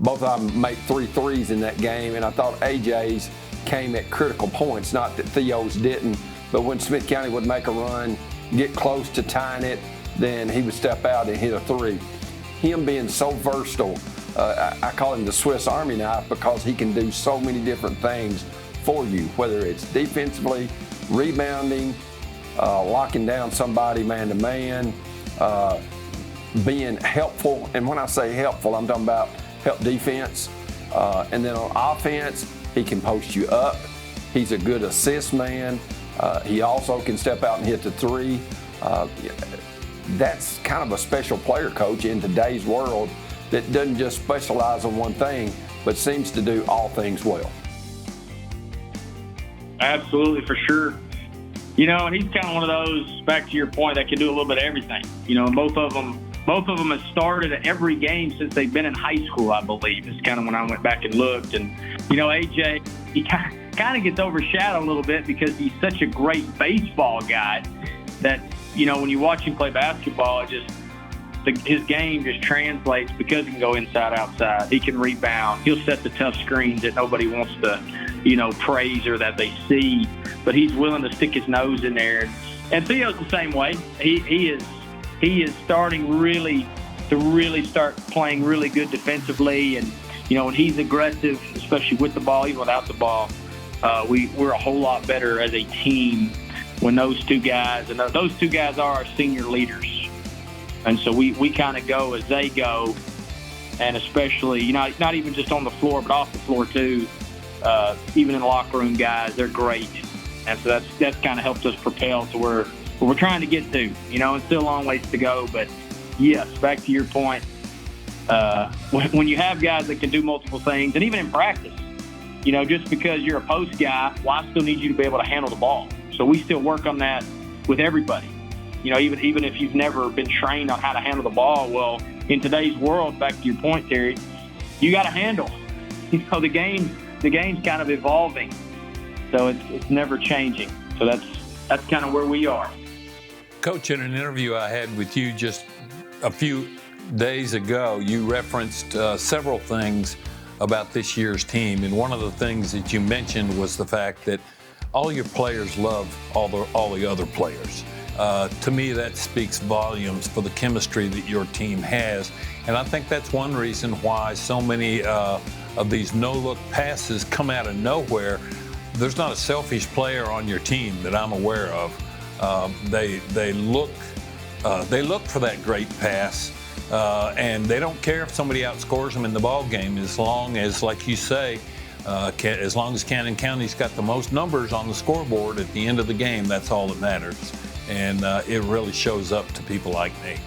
Both of them made 3 threes in that game, and I thought A.J.'s came at critical points, not that Theo's didn't, but when Smith County would make a run, get close to tying it, then he would step out and hit a 3. Him being so versatile, I call him the Swiss Army knife because he can do so many different things for you, whether it's defensively, rebounding, locking down somebody man-to-man, being helpful. And when I say helpful, I'm talking about help defense. And then on offense, he can post you up. He's a good assist man. He also can step out and hit the 3. That's kind of a special player, Coach, in today's world that doesn't just specialize in one thing, but seems to do all things well. Absolutely, for sure. And he's kind of one of those, back to your point, that can do a little bit of everything. Both of them have started at every game since they've been in high school, I believe. It's kind of when I went back and looked. And, A.J., he kind of gets overshadowed a little bit because he's such a great baseball guy that, when you watch him play basketball, his game just translates because he can go inside, outside. He can rebound. He'll set the tough screens that nobody wants to, praise or that they see. But he's willing to stick his nose in there. And Theo's the same way. He is starting to start playing really good defensively. And, when he's aggressive, especially with the ball, even without the ball, we're a whole lot better as a team when those two guys, and those two guys are our senior leaders. And so we kind of go as they go, and especially, not even just on the floor, but off the floor too. Even in the locker room, guys, they're great. And so that's kind of helped us propel to where we're trying to get to. It's still a long ways to go, but yes, back to your point, when you have guys that can do multiple things, and even in practice, just because you're a post guy, well, I still need you to be able to handle the ball. So we still work on that with everybody. Even if you've never been trained on how to handle the ball, well, in today's world, back to your point, Terry, you got to handle. The game's kind of evolving, so it's never changing. So that's kind of where we are. Coach, in an interview I had with you just a few days ago, you referenced several things about this year's team, and one of the things that you mentioned was the fact that all your players love all the other players. To me, that speaks volumes for the chemistry that your team has. And I think that's one reason why so many of these no-look passes come out of nowhere. There's not a selfish player on your team that I'm aware of. They look for that great pass, and they don't care if somebody outscores them in the ball game, as long as, like you say, as long as Cannon County's got the most numbers on the scoreboard at the end of the game, that's all that matters. And it really shows up to people like me.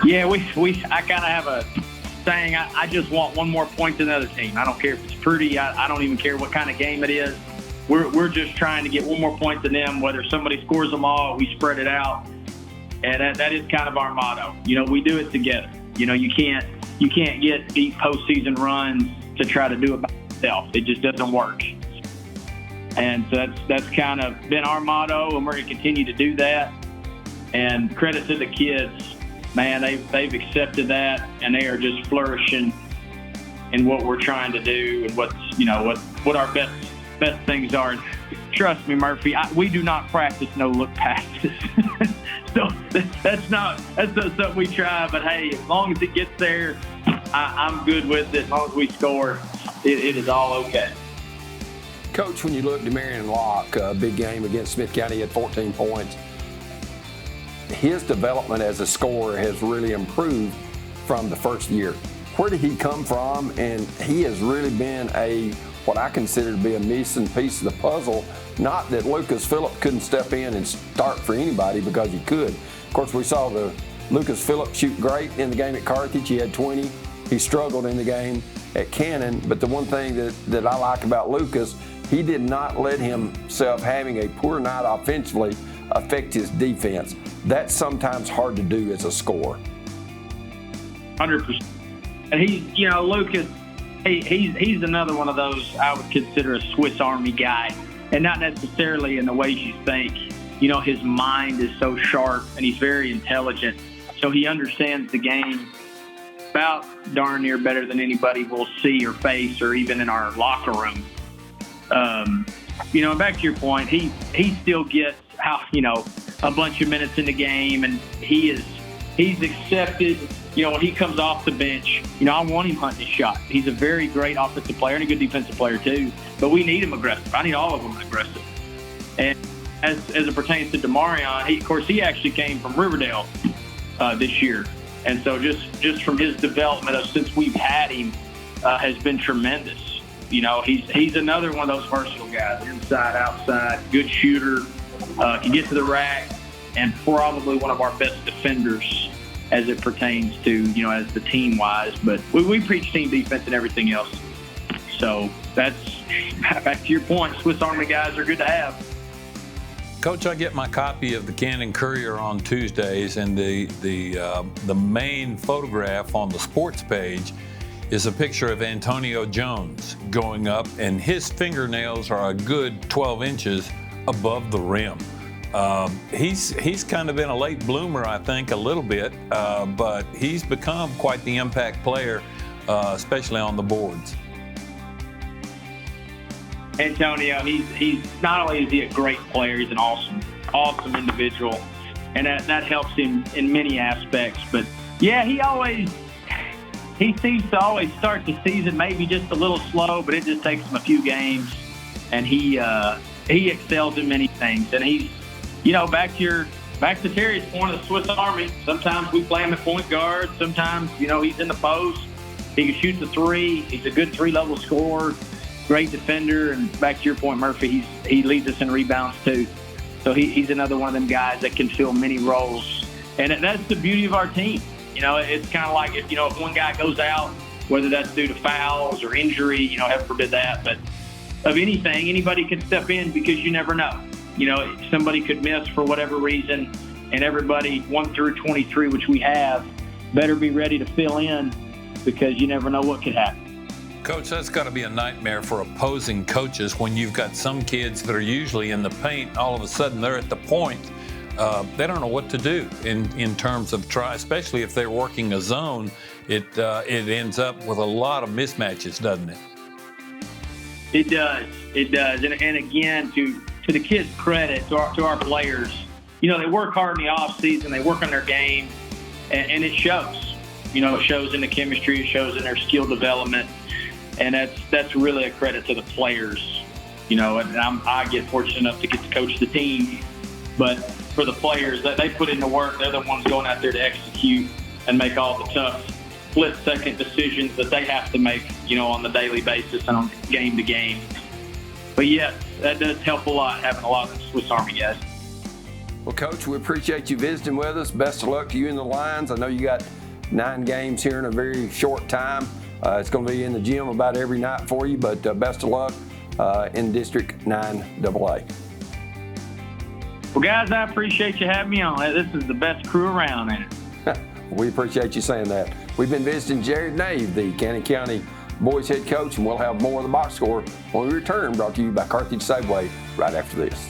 Yeah, I kind of have a saying, I just want one more point than the other team. I don't care if it's pretty. I don't even care what kind of game it is. We're just trying to get one more point than them, whether somebody scores them all, we spread it out. And that is kind of our motto. We do it together. You can't get deep postseason runs to try to do it by yourself. It just doesn't work. And so that's kind of been our motto, and we're going to continue to do that. And credit to the kids, man, they've accepted that, and they are just flourishing in what we're trying to do and what our best things are. And trust me, Murphy, we do not practice no-look passes. So that's not something we try. But hey, as long as it gets there, I'm good with it. As long as we score, it is all okay. Coach, when you look at Demarion Locke, a big game against Smith County at 14 points, his development as a scorer has really improved from the first year. Where did he come from? And he has really been what I consider to be a missing piece of the puzzle. Not that Lucas Phillip couldn't step in and start for anybody, because he could. Of course, we saw Lucas Phillip shoot great in the game at Carthage. He had 20. He struggled in the game at Cannon. But the one thing that I like about Lucas, he did not let himself having a poor night offensively affect his defense. That's sometimes hard to do as a scorer. 100%. And Lucas, he's another one of those I would consider a Swiss Army guy, and not necessarily in the ways you think. You know, his mind is so sharp, and he's very intelligent, so he understands the game about darn near better than anybody we'll see or face, or even in our locker room. You know, back to your point, he still gets a bunch of minutes in the game, and he's accepted. You know, when he comes off the bench, I want him hunting his shot. He's a very great offensive player and a good defensive player too, but we need him aggressive. I need all of them aggressive. And as it pertains to Demarion, he actually came from Riverdale this year. And so just from his development since we've had him has been tremendous. You know, he's another one of those versatile guys, inside, outside, good shooter, can get to the rack, and probably one of our best defenders as it pertains to, as the team-wise. But we preach team defense and everything else. So that's, back to your point, Swiss Army guys are good to have. Coach, I get my copy of the Canton Courier on Tuesdays, and the main photograph on the sports page is a picture of Antonio Jones going up, and his fingernails are a good 12 inches above the rim. He's kind of been a late bloomer, I think, a little bit, but he's become quite the impact player, especially on the boards. Antonio, he's not only is he a great player, he's an awesome individual, and that helps him in many aspects. But yeah, he seems to always start the season maybe just a little slow, but it just takes him a few games, and he excels in many things. And he's, back to Terry's point of the Swiss Army. Sometimes we play him at point guard. Sometimes, he's in the post. He can shoot the three. He's a good three-level scorer. Great defender, and back to your point, Murphy, he leads us in rebounds too. So he's another one of them guys that can fill many roles, and that's the beauty of our team. It's kind of like if one guy goes out, whether that's due to fouls or injury, heaven forbid that, but of anything, anybody can step in because you never know. Somebody could miss for whatever reason, and everybody 1 through 23, which we have, better be ready to fill in because you never know what could happen. Coach, that's got to be a nightmare for opposing coaches when you've got some kids that are usually in the paint. All of a sudden, they're at the point. They don't know what to do in terms of try, especially if they're working a zone. It ends up with a lot of mismatches, doesn't it? It does. And again, to the kids' credit, to our players, they work hard in the off season. They work on their game, and it shows. It shows in the chemistry. It shows in their skill development. And that's really a credit to the players, and I get fortunate enough to get to coach the team. But for the players, that they put in the work, they're the ones going out there to execute and make all the tough split-second decisions that they have to make, on the daily basis and on game to game. But yes, that does help a lot, having a lot of Swiss Army guys. Well, Coach, we appreciate you visiting with us. Best of luck to you in the Lions. I know you got 9 games here in a very short time. It's going to be in the gym about every night for you, but best of luck in District 9AA. Well, guys, I appreciate you having me on. This is the best crew around, ain't it? We appreciate you saying that. We've been visiting Jared Nave, the Canton County boys head coach, and we'll have more of the box score when we return, brought to you by Carthage Safeway right after this.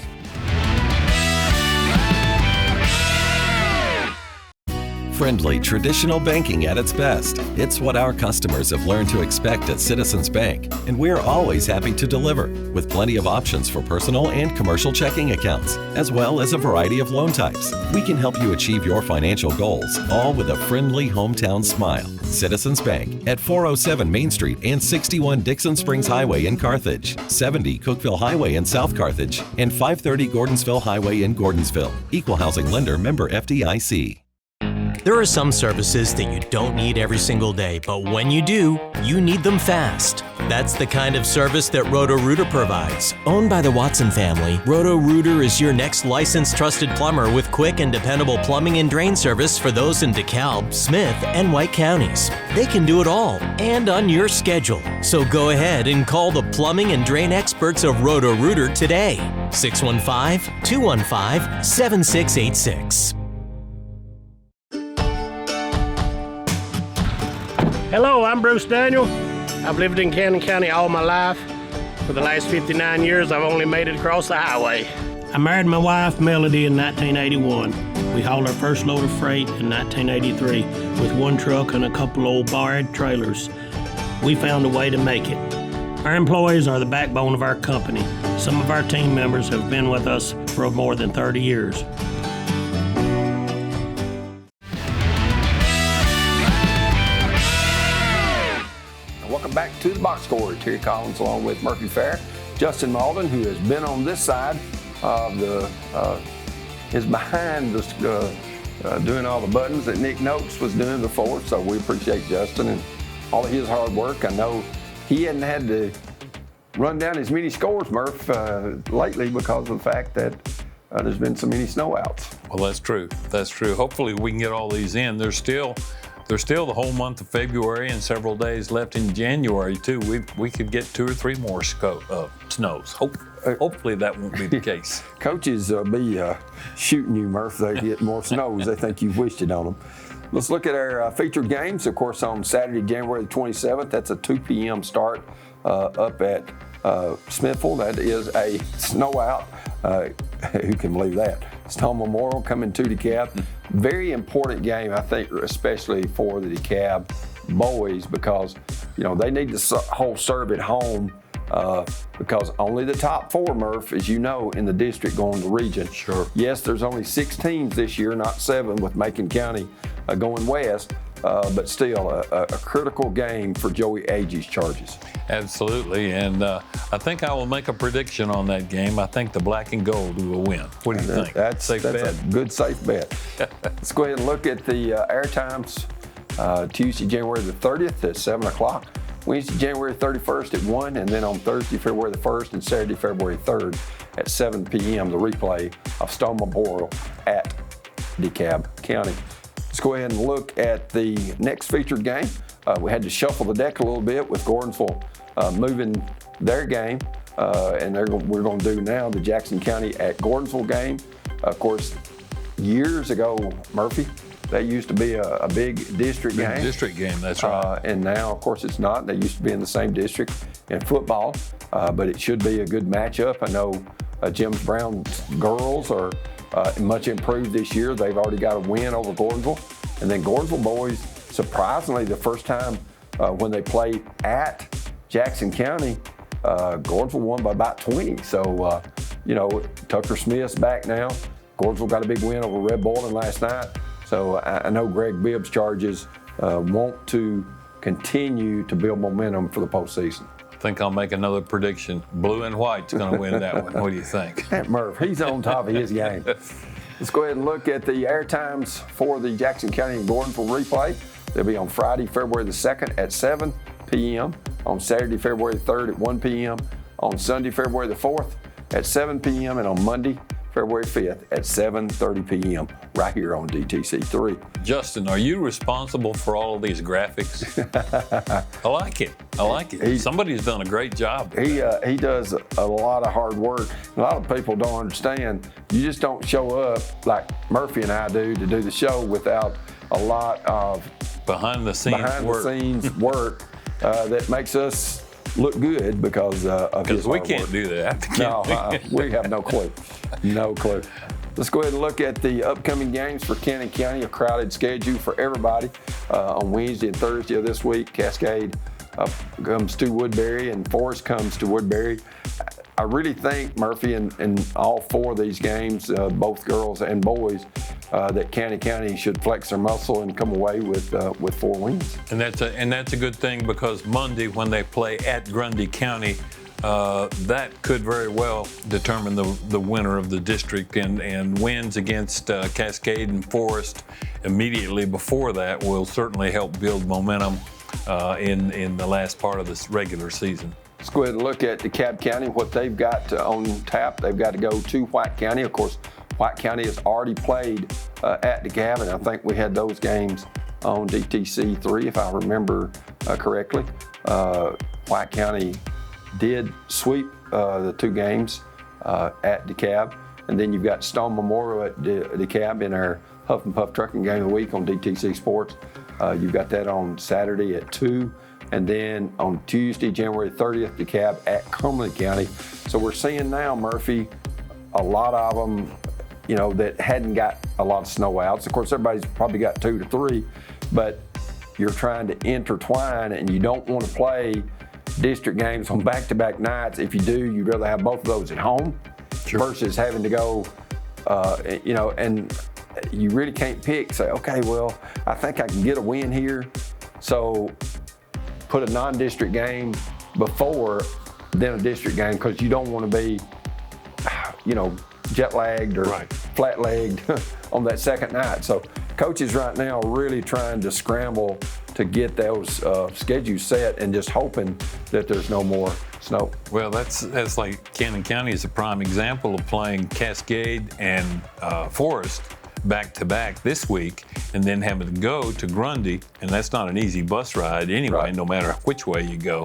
Friendly, traditional banking at its best. It's what our customers have learned to expect at Citizens Bank, and we're always happy to deliver, with plenty of options for personal and commercial checking accounts, as well as a variety of loan types. We can help you achieve your financial goals, all with a friendly hometown smile. Citizens Bank at 407 Main Street and 61 Dixon Springs Highway in Carthage, 70 Cookeville Highway in South Carthage, and 530 Gordonsville Highway in Gordonsville. Equal housing lender, member FDIC. There are some services that you don't need every single day, but when you do, you need them fast. That's the kind of service that Roto-Rooter provides. Owned by the Watson family, Roto-Rooter is your next licensed trusted plumber with quick and dependable plumbing and drain service for those in DeKalb, Smith, and White counties. They can do it all and on your schedule. So go ahead and call the plumbing and drain experts of Roto-Rooter today. 615-215-7686. Hello, I'm Bruce Daniel. I've lived in Cannon County all my life. For the last 59 years, I've only made it across the highway. I married my wife, Melody, in 1981. We hauled our first load of freight in 1983 with one truck and a couple old barred trailers. We found a way to make it. Our employees are the backbone of our company. Some of our team members have been with us for more than 30 years. Welcome back to the Box Score. Terry Collins along with Murphy Fair. Justin Malden, who has been on this side of is behind doing all the buttons that Nick Noakes was doing before. So we appreciate Justin and all of his hard work. I know he hadn't had to run down as many scores, Murph, lately because of the fact that there's been so many snowouts. Well, that's true. That's true. Hopefully we can get all these in. There's still the whole month of February and several days left in January, too. We could get 2 or 3 more snows. Hopefully that won't be the case. Coaches be shooting you, Murph. They get more snows. They think you've wished it on them. Let's look at our featured games. Of course, on Saturday, January the 27th, that's a 2 p.m. start up at Smithville. That is a snowout. Who can believe that? Stone Memorial coming to DeKalb. Very important game, I think, especially for the DeKalb boys because, they need to hold serve at home because only the top 4, Murph, as you know, in the district going to region. Sure. Yes, there's only 6 teams this year, not 7 with Macon County going west, but still a critical game for Joey Agee's Charges. Absolutely, and I think I will make a prediction on that game. I think the black and gold will win. What do you think? That's a good safe bet. Let's go ahead and look at the air times. Tuesday, January the 30th at 7 o'clock. Wednesday, January 31st at 1, and then on Thursday, February the 1st, and Saturday, February 3rd at 7 p.m., the replay of Stone Memorial at DeKalb County. Let's go ahead and look at the next featured game. We had to shuffle the deck a little bit with Gordonsville moving their game, and we're going to do now the Jackson County at Gordonsville game. Of course, years ago, Murphy, that used to be a big district game. District game, that's right. And now, of course, it's not. They used to be in the same district in football, but it should be a good matchup. I know James Brown's girls are much improved this year. They've already got a win over Gordonsville. And then Gordonsville boys, surprisingly, the first time when they played at Jackson County, Gordonsville won by about 20. So, Tucker Smith's back now. Gordonsville got a big win over Red Boiling last night. So I know Greg Bibbs' Charges want to continue to build momentum for the postseason. I think I'll make another prediction. Blue and white's going to win that one. What do you think? Murph, he's on top of his game. Let's go ahead and look at the air times for the Jackson County and Gordonsville replay. They'll be on Friday, February the 2nd at 7 p.m., on Saturday, February the 3rd at 1 p.m., on Sunday, February the 4th at 7 p.m., and on Monday, February 5th at 7:30 p.m. right here on DTC 3. Justin, are you responsible for all of these graphics? I like it. Somebody's done a great job. He does a lot of hard work. A lot of people don't understand. You just don't show up like Murphy and I do to do the show without a lot of behind the scenes work that makes us look good because of his hard we can't work. do that. No, we have no clue. No clue. Let's go ahead and look at the upcoming games for Cannon County, a crowded schedule for everybody. On Wednesday and Thursday of this week, Cascade comes to Woodbury and Forest comes to Woodbury. I really think, Murphy, in all 4 of these games, both girls and boys, that Cannon County should flex their muscle and come away with 4 wins. And that's a good thing because Monday when they play at Grundy County, that could very well determine the winner of the district, and wins against Cascade and Forest immediately before that will certainly help build momentum in the last part of this regular season. Let's go ahead and look at DeKalb County, what they've got on tap. They've got to go to White County. Of course, White County has already played at DeKalb, and I think we had those games on DTC 3, if I remember correctly. White County did sweep the 2 games at DeKalb, and then you've got Stone Memorial at DeKalb in our Huff and Puff Trucking Game of the Week on DTC Sports. You've got that on Saturday at 2. And then on Tuesday, January 30th, DeKalb at Cumberland County. So we're seeing now, Murphy, a lot of them, that hadn't got a lot of snow outs. Of course, everybody's probably got 2 to 3, but you're trying to intertwine, and you don't want to play district games on back-to-back nights. If you do, you'd rather have both of those at home versus having to go, and you really can't pick, say, okay, well, I think I can get a win here. So put a non-district game before then a district game, because you don't want to be, jet-lagged or flat-legged on that second night. So coaches right now are really trying to scramble to get those schedules set and just hoping that there's no more snow. Well, that's like Cannon County is a prime example of playing Cascade and Forest back-to-back this week, and then having to go to Grundy, and that's not an easy bus ride anyway, no matter which way you go.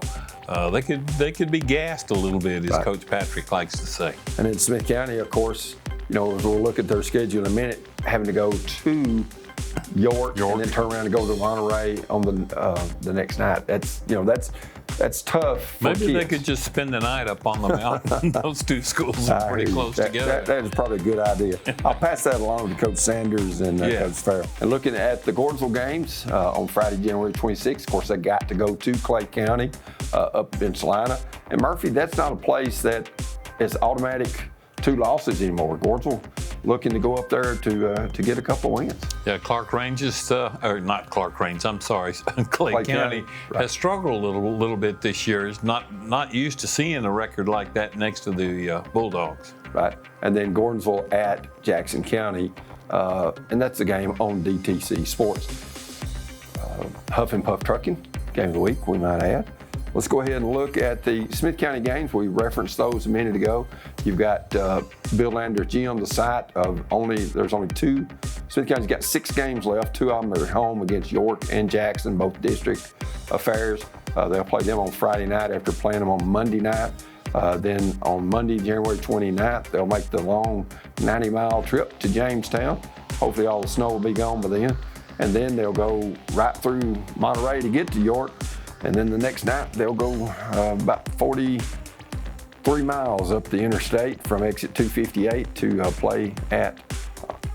They could be gassed a little bit, as Coach Patrick likes to say. And in Smith County, of course, as we'll look at their schedule in a minute, having to go to York and then turn around and go to Monterey on the next night. That's tough for Maybe kids. They could just spend the night up on the mountain. Those two schools are pretty close together. That is probably a good idea. I'll pass that along to Coach Sanders and Coach Farrell. And looking at the Gordonsville games on Friday, January 26th, of course, they got to go to Clay County up in Salina. And Murphy, that's not a place that is automatic 2 losses anymore. Gordonsville looking to go up there to get a couple wins. Yeah, Clark Ranges, or not Clark Ranges, I'm sorry, Clay County has struggled a little bit this year. Is not used to seeing a record like that next to the Bulldogs. Right, and then Gordonsville at Jackson County, and that's the game on DTC Sports. Huff and Puff Trucking, game of the week, we might add. Let's go ahead and look at the Smith County games. We referenced those a minute ago. You've got Bill Landers Gym, the site of there's only 2. Smith County's got 6 games left. 2 of them are at home against York and Jackson, both district affairs. They'll play them on Friday night after playing them on Monday night. Then on Monday, January 29th, they'll make the long 90-mile trip to Jamestown. Hopefully all the snow will be gone by then. And then they'll go right through Monterey to get to York. And then the next night, they'll go about 43 miles up the interstate from exit 258 to play at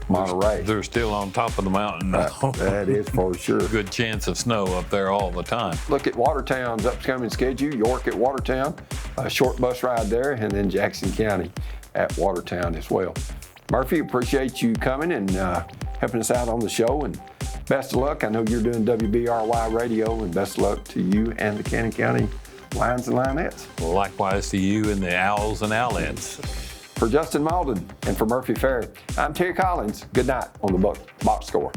Monterey. They're still on top of the mountain now. That is for sure. Good chance of snow up there all the time. Look at Watertown's upcoming schedule. York at Watertown, a short bus ride there, and then Jackson County at Watertown as well. Murphy, appreciate you coming and helping us out on the show, and best of luck. I know you're doing WBRY radio, and best of luck to you and the Cannon County Lions and Lionettes. Likewise to you and the Owls and Owlettes. For Justin Malden and for Murphy Fair, I'm Terry Collins. Good night on the Box Score.